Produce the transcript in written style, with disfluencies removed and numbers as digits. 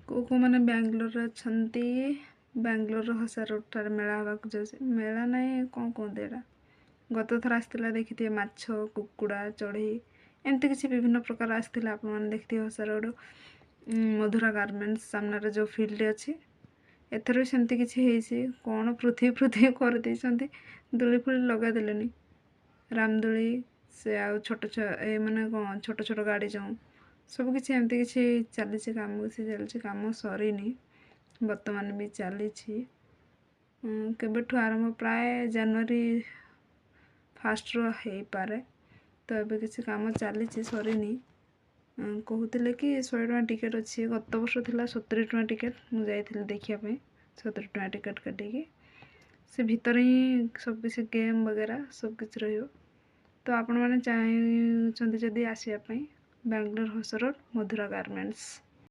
को मैंने बांग्लोर अच्छी बांग्लोर हसा रोड मेला हाँक जाऊँगी मेला ना कौन कहते यहाँ गत थर आसला देखिए माछ कुकुड़ा चढ़ई एमती किसी विभिन्न प्रकार आसला आप देखिए हसा रोड मधुरा गारमेंट्स सामने जो फील्ड अच्छी एथर भी सेमती किसी कौन पृथ्वी पृथ्वी कर दूली फुली लगादेले रामदोली से आ छोट ए मैंने कौन छोट छोट गाड़ी जाऊँ सबकि एमती किसी चली कम किसी चलती कम सरीनी बर्तमान भी चली केबठू आरंभ प्राय जनवरी फास्ट रो हो पारे तो ये किसी कम चली सरीनी कहते कि 100 टଙ୍କା टिकेट अच्छी गत वर्ष था 70 टଙ୍କା टिकेट मुझे देखापी 70 टଙ୍କା टिकेट काटिकी से भितर ही सबकिछि गेम वगैरह सबकिछि रहियो तो आपण मैंने चाहते जदि आसवाई बांग्लोर हस रोड मधुरा गारमेंट्स।